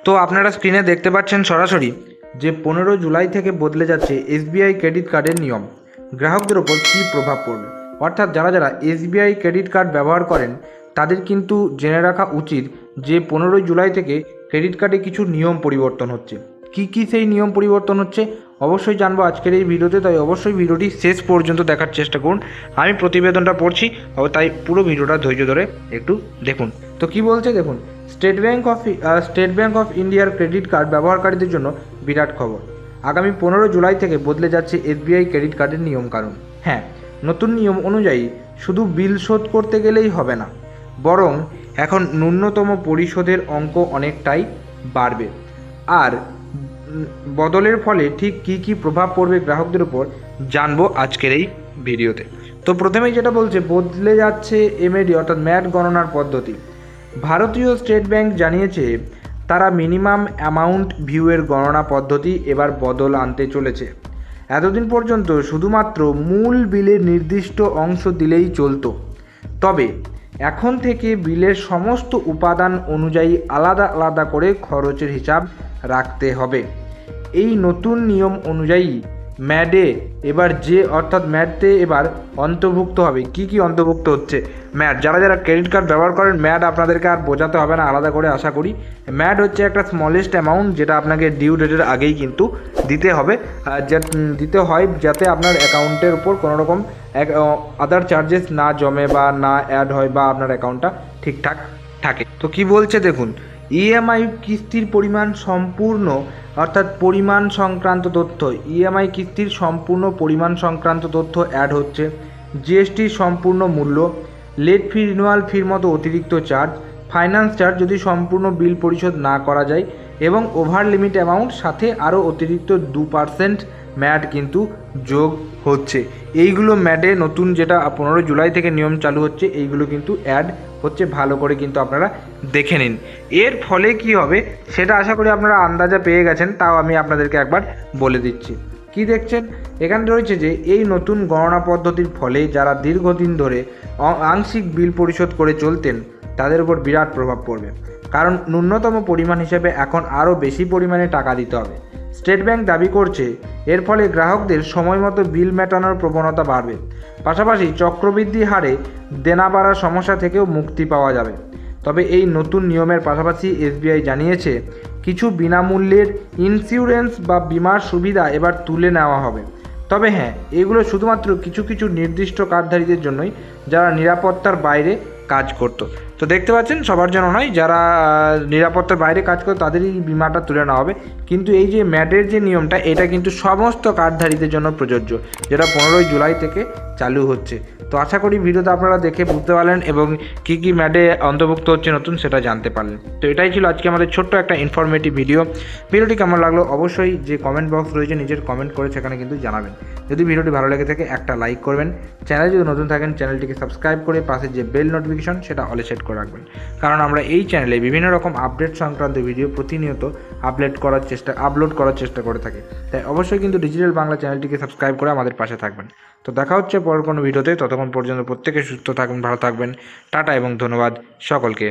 তো আপনারা স্ক্রিনে দেখতে পাচ্ছেন সরাসরি যে 15 জুলাই থেকে বদলে যাচ্ছে এসবিআই ক্রেডিট কার্ডের নিয়ম। গ্রাহকদের ওপর কী প্রভাব পড়বে, অর্থাৎ যারা যারা এসবিআই ক্রেডিট কার্ড ব্যবহার করেন তাদের কিন্তু জেনে রাখা উচিত যে 15 জুলাই থেকে ক্রেডিট কার্ডে কিছু নিয়ম পরিবর্তন হচ্ছে। কি কি সেই নিয়ম পরিবর্তন হচ্ছে অবশ্যই জানবো আজকের এই ভিডিওতে, তাই অবশ্যই ভিডিওটি শেষ পর্যন্ত দেখার চেষ্টা করুন। আমি প্রতিবেদনটা পড়ছি, তাই পুরো ভিডিওটা ধৈর্য ধরে একটু দেখুন। তো কি বলছে দেখুন, স্টেট ব্যাংক অফ ইন্ডিয়ার ক্রেডিট কার্ড ব্যবহারকারীদের জন্য বিরাট খবর। আগামী 15 জুলাই থেকে বদলে যাচ্ছে এসবিআই ক্রেডিট কার্ডের নিয়মকানুন। হ্যাঁ, নতুন নিয়ম অনুযায়ী শুধু বিল শোধ করতে গেলেই হবে না, বরং এখন ন্যূনতম পরিশোধের অঙ্ক অনেকটাই বাড়বে। আর বদলের ফলে ঠিক কী কী প্রভাব পড়বে গ্রাহকদের উপর জানবো আজকের এই ভিডিওতে। তো প্রথমেই যেটা বলছে, বদলে যাচ্ছে এমএডি অর্থাৎ ম্যাট গণনার পদ্ধতি। ভারতীয় স্টেট ব্যাংক জানিয়েছে তারা মিনিমাম অ্যামাউন্ট ভিউয়ের গণনা পদ্ধতি এবার বদল আনতে চলেছে। এতদিন পর্যন্ত শুধুমাত্র মূল বিলের নির্দিষ্ট অংশ দিলেই চলতো, তবে এখন থেকে বিলের সমস্ত উপাদান অনুযায়ী আলাদা আলাদা করে খরচের হিসাব রাখতে হবে। এই নতুন নিয়ম অনুযায়ী ম্যাডে এবার ম্যাডে এবার অন্তর্ভুক্ত হবে। কি কি অন্তর্ভুক্ত হচ্ছে? ম্যাড, যারা যারা ক্রেডিট কার্ড ব্যবহার করেন, ম্যাড আপনাদেরকে আর বোঝাতে হবে না আলাদা করে, আশা করি। ম্যাড হচ্ছে একটা স্মলেস্ট অ্যামাউন্ট যেটা আপনাকে ডিউ ডেটের আগেই কিন্তু দিতে হবে, যাতে আপনার অ্যাকাউন্টের উপর কোনো রকম আদার চার্জেস না জমে বা না অ্যাড হয়, বা আপনার অ্যাকাউন্টটা ঠিকঠাক থাকে। তো কি বলছে দেখুন, ইএমআই কিস্তির পরিমাণ সম্পূর্ণ অর্থাৎ পরিমাণ সংক্রান্ত তথ্য, ইএমআই কিস্তির সম্পূর্ণ পরিমাণ সংক্রান্ত তথ্য অ্যাড হচ্ছে। জিএসটির সম্পূর্ণ মূল্য, লেট ফি, রিনিউয়াল ফির মতো অতিরিক্ত চার্জ, ফাইন্যান্স চার্জ যদি সম্পূর্ণ বিল পরিশোধ না করা যায়, এবং ওভার লিমিট অ্যামাউন্ট, সাথে আরও অতিরিক্ত 2% ম্যাট কিন্তু যোগ হচ্ছে। এইগুলো ম্যাটে নতুন যেটা 15 জুলাই থেকে নিয়ম চালু হচ্ছে, এইগুলো কিন্তু অ্যাড হচ্ছে। ভালো করে কিন্তু আপনারা দেখে নিন। এর ফলে কি হবে সেটা আশা করি আপনারা আন্দাজা পেয়ে গেছেন, তাও আমি আপনাদেরকে একবার বলে দিচ্ছি। কি দেখছেন এখানে রয়েছে যে এই নতুন গণনা পদ্ধতির ফলে যারা দীর্ঘদিন ধরে আংশিক বিল পরিশোধ করে চলতেন তাদের উপর বিরাট প্রভাব পড়বে, কারণ ন্যূনতম পরিমাণ হিসেবে এখন আরও বেশি পরিমাণে টাকা দিতে হবে। স্টেট ব্যাংক দাবি করছে এর ফলে গ্রাহকদের সময়মতো বিল মেটানোর প্রবণতা বাড়বে, পাশাপাশি চক্রবৃদ্ধি হারে দেনা বাড়ার সমস্যা থেকেও মুক্তি পাওয়া যাবে। তবে এই নতুন নিয়মের পাশাপাশি এসবিআই জানিয়েছে কিছু বিনামূল্যের ইন্স্যুরেন্স বা বিমার সুবিধা এবার তুলে নেওয়া হবে। তবে হ্যাঁ, এগুলো শুধুমাত্র কিছু কিছু নির্দিষ্ট কার্ডধারীদের জন্যই, যারা নিরাপত্তার বাইরে কাজ করতো। তো দেখতে পাচ্ছেন সবার জন্য নয়, যারা নিরাপত্তার বাইরে কাজ করতো তাদেরই বিমাটা তুলে নেওয়া হবে। কিন্তু এই যে ম্যাডের যে নিয়মটা, এটা কিন্তু সমস্ত কার্ডধারীদের জন্য প্রযোজ্য, যেটা 15 জুলাই থেকে চালু হচ্ছে। তো আশা করি ভিডিওতে আপনারা দেখে বুঝতে পারলেন এবং কী কী ম্যাডে অন্তর্ভুক্ত হচ্ছে নতুন সেটা জানতে পারলেন। তো এটাই ছিল আজকে আমাদের ছোট্ট একটা ইনফরমেটিভ ভিডিওটি কেমন লাগলো অবশ্যই যে কমেন্ট বক্স রয়েছে নিজের কমেন্ট করে সেখানে কিন্তু জানাবেন। যদি ভিডিওটি ভালো লেগে থাকে একটা লাইক করবেন, চ্যানেলে যদি নতুন থাকেন চ্যানেলটিকে সাবস্ক্রাইব করে পাশে যে বেল নোটিফিকেশন সেটা অলে সেট করে রাখবেন, কারণ আমরা এই চ্যানেলে বিভিন্ন রকম আপডেট সংক্রান্ত ভিডিও প্রতিনিয়ত আপলোড করার চেষ্টা করে থাকি। তাই অবশ্যই কিন্তু ডিজিটাল বাংলা চ্যানেলটিকে সাবস্ক্রাইব করে আমাদের পাশে থাকবেন। তো দেখা হচ্ছে পরের কোনো ভিডিওতে, ততক্ষণ পর্যন্ত প্রত্যেকে সুস্থ থাকবেন, ভালো থাকবেন। টাটা এবং ধন্যবাদ সকলকে।